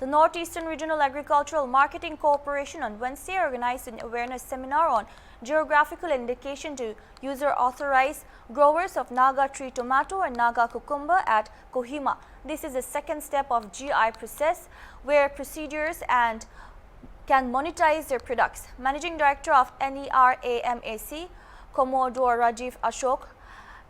The Northeastern Regional Agricultural Marketing Corporation on Wednesday organized an awareness seminar on geographical indication to user-authorized growers of Naga tree tomato and Naga cucumber at Kohima. This is the second step of GI process where procedures and can monetize their products. Managing Director of NERAMAC, Commodore Rajiv Ashok,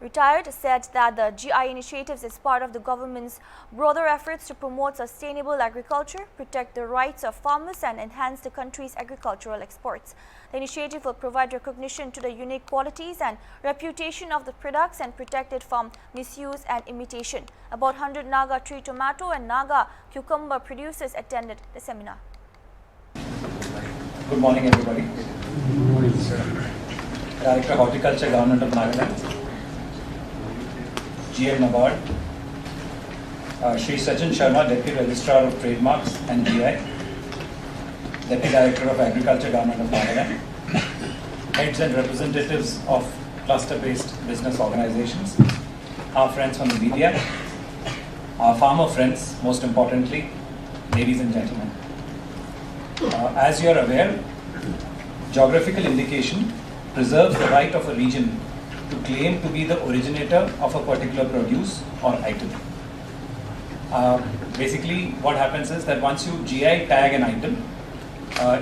retired, said that the GI initiatives is part of the government's broader efforts to promote sustainable agriculture, protect the rights of farmers and enhance the country's agricultural exports. The initiative will provide recognition to the unique qualities and reputation of the products and protect it from misuse and imitation. About 100 Naga tree tomato and Naga cucumber producers attended the seminar. Good morning, everybody. Good morning, sir. Director of Horticulture, Government of Nagaland. GM Nabard, Shri Sachin Sharma, Deputy Registrar of Trademarks and GI, Deputy Director of Agriculture, Government of Nagaland, heads and representatives of cluster-based business organizations, our friends from the media, our farmer friends, most importantly, ladies and gentlemen. As you are aware, geographical indication preserves the right of a region to claim to be the originator of a particular produce or item. Basically, what happens is that once you GI tag an item,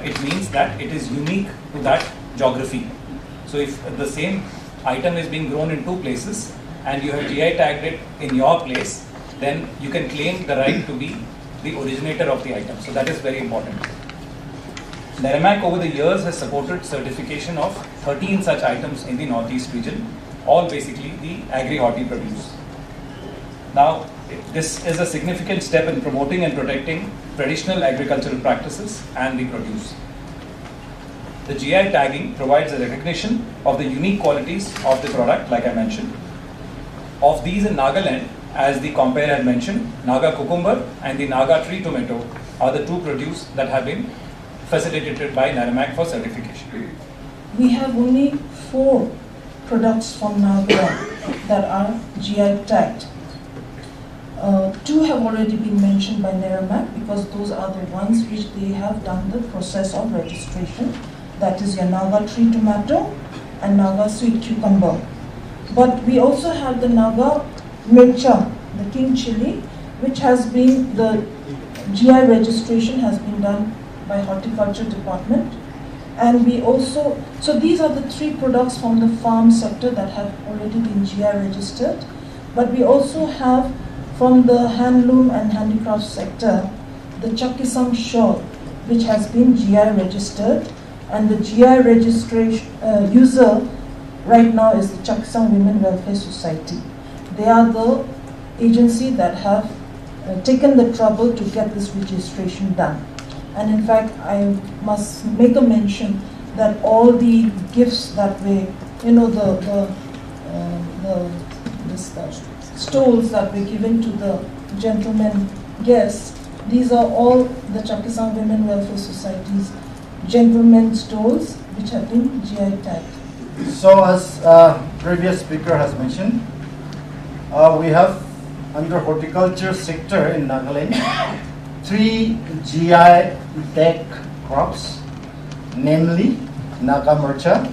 it means that it is unique to that geography. So if the same item is being grown in two places and you have GI tagged it in your place, then you can claim the right to be the originator of the item. So that is very important. NERAMAC over the years has supported certification of 13 such items in the Northeast region, all basically the agri-horti produce. Now, this is a significant step in promoting and protecting traditional agricultural practices and the produce. The GI tagging provides a recognition of the unique qualities of the product, like I mentioned. Of these in Nagaland, as the compere had mentioned, Naga cucumber and the Naga tree tomato are the two produce that have been facilitated by NERAMAC for certification. We have only 4 products from Naga that are GI tagged. 2 have already been mentioned by NERAMAC because those are the ones which they have done the process of registration. That is your Naga tree tomato and Naga sweet cucumber. But we also have the Naga mircha, the king chili, which has been, the GI registration has been done by Horticulture Department. And we also, so these are the 3 products from the farm sector that have already been GI registered. But we also have from the handloom and handicraft sector, the Chakisam shawl, which has been GI registered. And the GI registration user right now is the Chakisam Women Welfare Society. They are the agency that have taken the trouble to get this registration done. And in fact, I must make a mention that all the gifts that we, the stoles that were given to the gentlemen guests, these are all the Chakisam Women Welfare Society's gentlemen stoles which have been GI tagged. So as previous speaker has mentioned, we have under horticulture sector in Nagaland 3 GI tag crops, namely Naga mircha,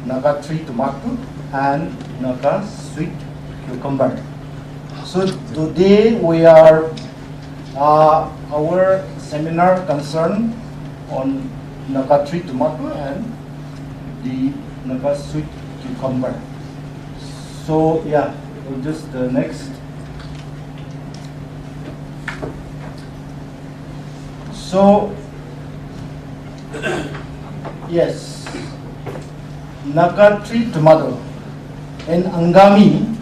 Naga tree tomato, and Naga sweet cucumber. So today we are our seminar concerned on Naga tree tomato and the Naga sweet cucumber. So yeah, we'll just next. So, yes, Naga tree tomato. In Angami,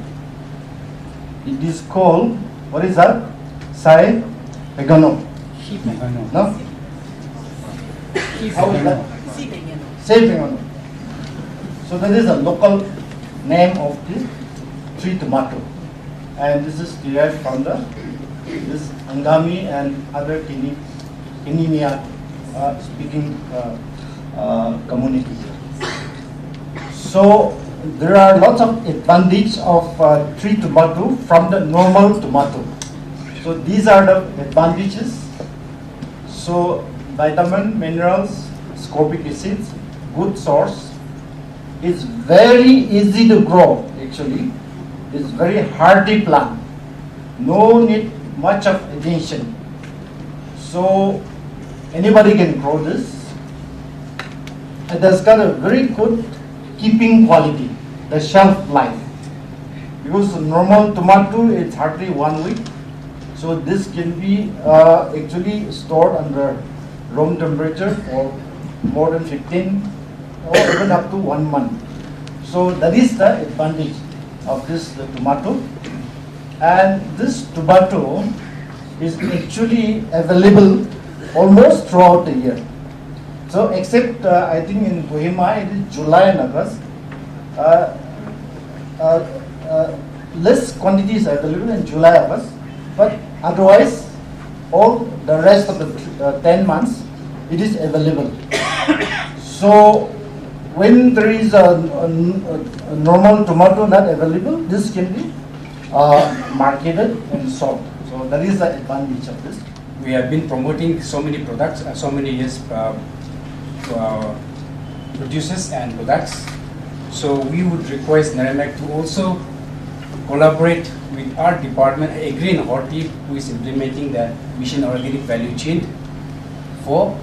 it is called, what is that? Sai Pegano. No? How is that? Sai Pegano. So that is a local name of the tree tomato. And this is derived from this Angami and other Kinemia speaking community. So there are lots of advantages of tree tomato from the normal tomato. So these are the advantages So vitamin, minerals, scorpic acids, good source. It's very easy to grow actually. It's very hardy plant. No need much of attention. So anybody can grow this. It has got a very good keeping quality, the shelf life. Because normal tomato, it's hardly 1 week. So this can be actually stored under room temperature for more than 15 or even up to 1 month. So that is the advantage of this tomato. And this tomato is actually available almost throughout the year. So except I think in Kohima it is July and August. Less quantities are available in July, August, but otherwise all the rest of the 10 months it is available. So when there is a normal tomato not available, this can be marketed and sold. So that is the advantage of this. We have been promoting so many products, so many years to our producers and products. So we would request NAREMAC to also collaborate with our department, Agri and Horti, who is implementing the Mission Organic Value Chain for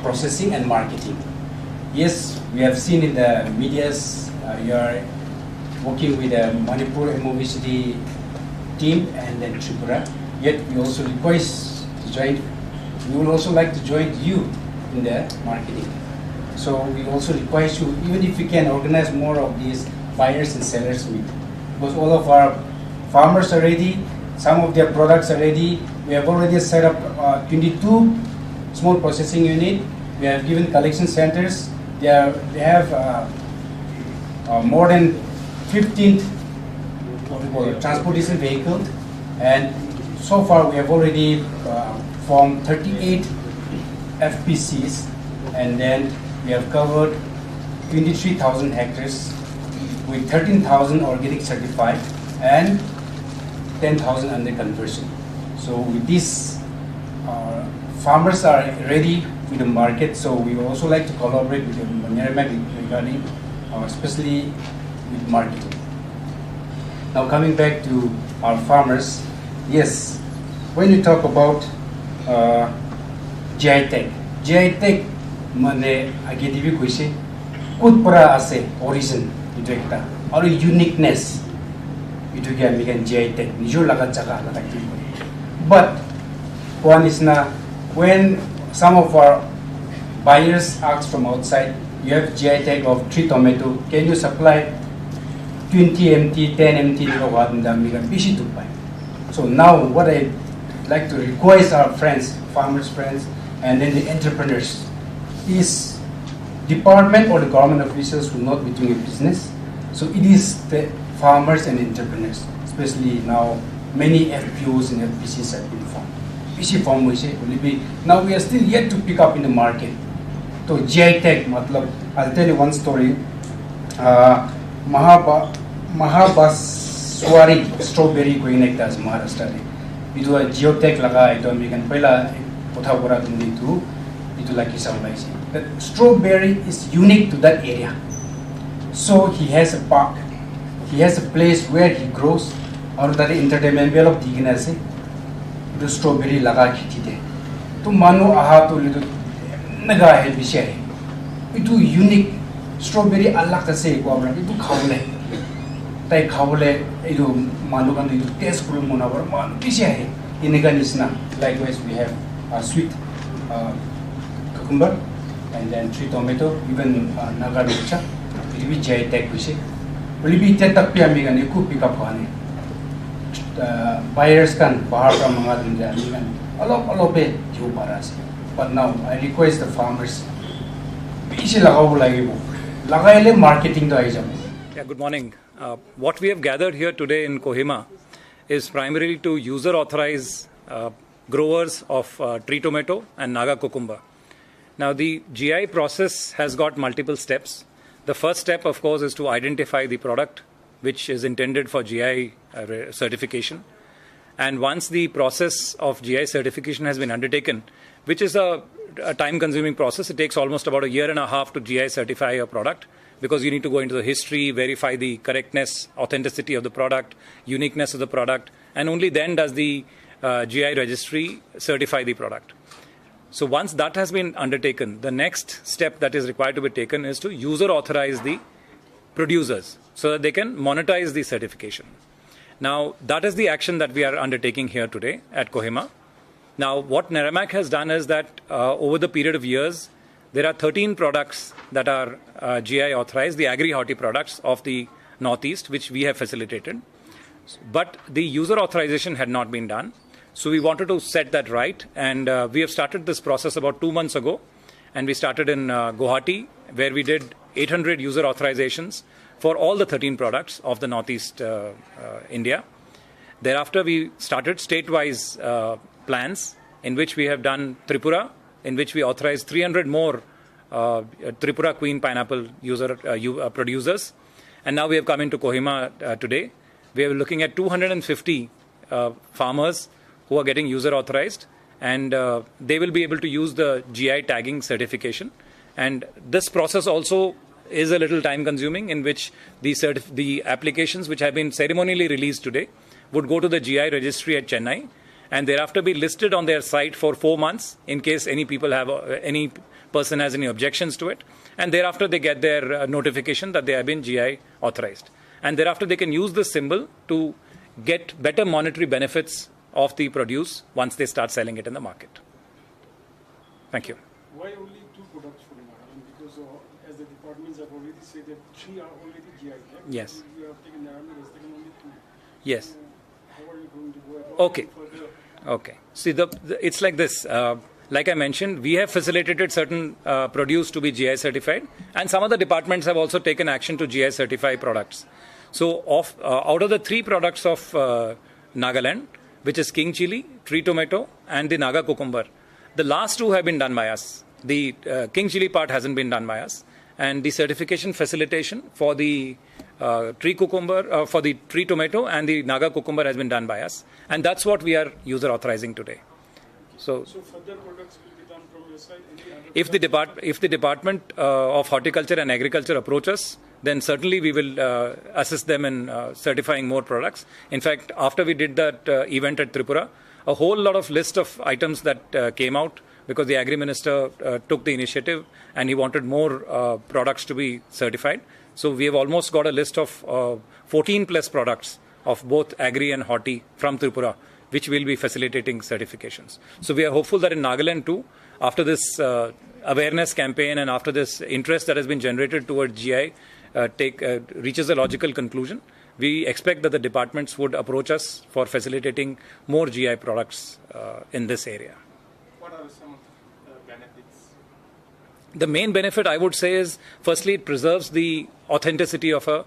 processing and marketing. Yes, we have seen in the medias, you are working with the Manipur MOVCD team and then Tripura. Yet we also request to join. We would also like to join you in the marketing. So we also request you, even if we can organize more of these buyers and sellers meet, because all of our farmers are ready, some of their products are ready. We have already set up 22 small processing units. We have given collection centers. They have more than 15 transportation vehicles, and so far we have already formed 38 FPCs, and then we have covered 23,000 hectares with 13,000 organic certified and 10,000 under conversion. So with this, farmers are ready with the market. So we also like to collaborate with the NAREMAC regarding, especially with marketing. Now coming back to our farmers, yes, when you talk about GI Tech, mane GTPL kuise, good para ase origin itu ekta, or uniqueness itu kaya mikan GI Tech nijur laga jaga laga itu. But one is na when some of our buyers ask from outside, you have GI Tech of 3 tomato, can you supply 20 MT, 10 MT So now what I like to request our friends, farmers friends, and then the entrepreneurs is department or the government officials will not be doing a business. So it is the farmers and entrepreneurs, especially now many FPOs and FPCs have been formed. PC form will be, now we are still yet to pick up in the market. So GI Tech, matlab, I'll tell you one story. Mahabaswari strawberry ko inekta sa Maharashtra. Ito ay JioTech laga ito American pala uthaw kora tumni tu ito laki sa ulay si. That strawberry is unique to that area. So he has a park, he has a place where he grows. और that entertainment भी अलग दिखने से ito strawberry laga खेती दे. तो मानो आहा तो लिटो नगा है विषय है. ito unique strawberry अलग से को अपना ito खावले. ताई खावले ito मानो kan ito taste kuru muna bar मानो विषय है. इनका निस्ना. Likewise we have sweet cucumber and then sweet tomato, even Naga micha. Ito भी GI Tech विषय. बोली भी इतने तक भी हमें kan iko pick up होने. Buyers can bahar from mga India kan alo pe jo para se. But now I request the farmers bisi lagaw lagi mo lagay le marketing to ai jam. Yeah, good morning. What we have gathered here today in Kohima is primarily to user authorize growers of tree tomato and Naga cucumber. Now the GI process has got multiple steps. The first step, of course, is to identify the product which is intended for GI certification. And once the process of GI certification has been undertaken, which is a time-consuming process, it takes almost about a year and a half to GI certify a product, because you need to go into the history, verify the correctness, authenticity of the product, uniqueness of the product, and only then does the GI registry certify the product. So once that has been undertaken, the next step that is required to be taken is to user authorize the producers so that they can monetize the certification. Now, that is the action that we are undertaking here today at Kohima. Now, what Neramac has done is that over the period of years, there are 13 products that are GI authorized, the agri-horti products of the Northeast, which we have facilitated. But the user authorization had not been done. So we wanted to set that right. And we have started this process about 2 months ago. And we started in Guwahati, where we did 800 user authorizations for all the 13 products of the Northeast India. Thereafter, we started state-wise plans in which we have done Tripura, in which we authorized 300 more Tripura Queen pineapple producers. And now we have come into Kohima today. We are looking at 250 farmers who are getting user authorized, and they will be able to use the GI tagging certification. And this process also is a little time consuming, in which the applications which have been ceremonially released today would go to the GI registry at Chennai and thereafter be listed on their site for 4 months in case any person has any objections to it. And thereafter they get their notification that they have been GI authorized. And thereafter they can use this symbol to get better monetary benefits of the produce once they start selling it in the market. Thank you. Why only 2 products for Nagaland? Because as the departments have already said that 3 are already GI tagged. Yes. You have taken Nagaland, has taken only 2. Yes. How are you going to go about Okay. further? Okay. See, it's like this. Like I mentioned, we have facilitated certain produce to be GI certified, and some of the departments have also taken action to GI certify products. So, out of the 3 products of Nagaland, which is king chili, tree tomato, and the Naga cucumber, the last 2 have been done by us. The king chili part hasn't been done by us, and the certification facilitation for the tree cucumber, for the tree tomato, and the Naga cucumber has been done by us, and that's what we are user authorizing today. So further products will be done from your side? If the Department of Horticulture and Agriculture approach us, then certainly we will assist them in certifying more products. In fact, after we did that event at Tripura, a whole lot of list of items that came out, because the Agri Minister took the initiative and he wanted more products to be certified. So we have almost got a list of 14 plus products of both Agri and Horti from Tripura, which will be facilitating certifications. So we are hopeful that in Nagaland too, after this awareness campaign and after this interest that has been generated towards GI reaches a logical conclusion, we expect that the departments would approach us for facilitating more GI products in this area. What are some of the benefits? The main benefit, I would say, is firstly it preserves the authenticity of a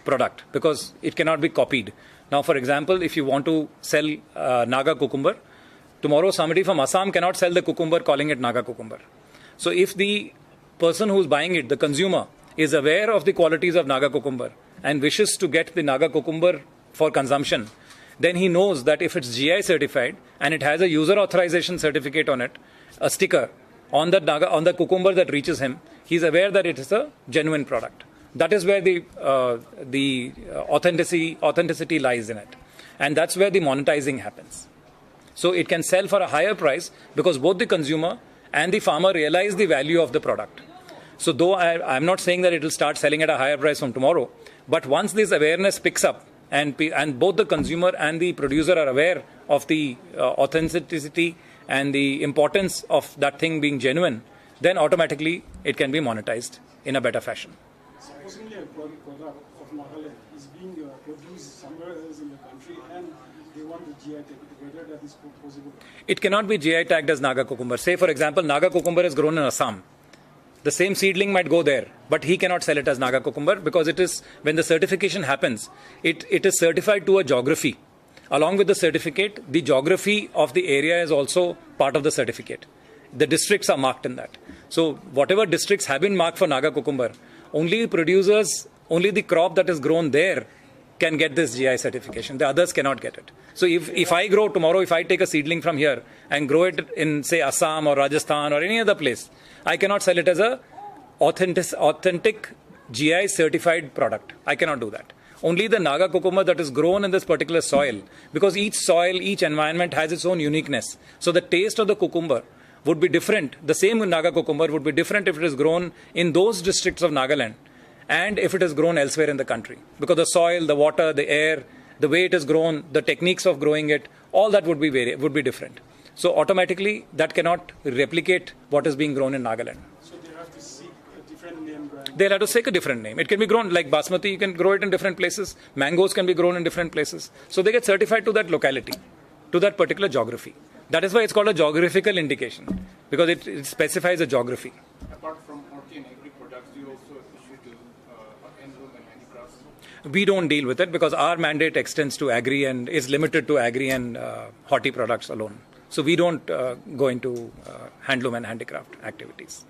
product because it cannot be copied. Now, for example, if you want to sell Naga cucumber, tomorrow somebody from Assam cannot sell the cucumber calling it Naga cucumber. So if the person who is buying it, the consumer, is aware of the qualities of Naga cucumber and wishes to get the Naga cucumber for consumption, then he knows that if it's GI certified and it has a user authorization certificate on it, a sticker on the cucumber that reaches him, he's aware that it is a genuine product. That is where the authenticity lies in it. And that's where the monetizing happens. So it can sell for a higher price because both the consumer and the farmer realize the value of the product. So though I'm not saying that it will start selling at a higher price from tomorrow, but once this awareness picks up and both the consumer and the producer are aware of the authenticity and the importance of that thing being genuine, then automatically it can be monetized in a better fashion. Supposingly a product of Nagaland is being produced somewhere else in the country and they want the GI tag, whether that is possible? It cannot be GI tagged as Naga cucumber. Say, for example, Naga cucumber is grown in Assam. The same seedling might go there, but he cannot sell it as Naga cucumber because it is, when the certification happens, it is certified to a geography. Along with the certificate, the geography of the area is also part of the certificate. The districts are marked in that. So whatever districts have been marked for Naga cucumber, only producers, only the crop that is grown there can get this GI certification. The others cannot get it. So if I grow tomorrow, if I take a seedling from here and grow it in, say, Assam or Rajasthan or any other place, I cannot sell it as a authentic GI certified product. I cannot do that. Only the Naga cucumber that is grown in this particular soil, because each soil, each environment has its own uniqueness. So the taste of the cucumber would be different. The same Naga cucumber would be different if it is grown in those districts of Nagaland and if it is grown elsewhere in the country. Because the soil, the water, the air, the way it is grown, the techniques of growing it, all that would be different. So automatically that cannot replicate what is being grown in Nagaland. So they have to seek a different name brand. They'll have to seek a different name. It can be grown like basmati, you can grow it in different places. Mangoes can be grown in different places. So they get certified to that locality, to that particular geography. That is why it's called a geographical indication, because it specifies a geography. Apart from horti and agri products, do you also issue to handloom and handicrafts? We don't deal with it because our mandate extends to agri and is limited to agri and horti products alone. So we don't go into handloom and handicraft activities.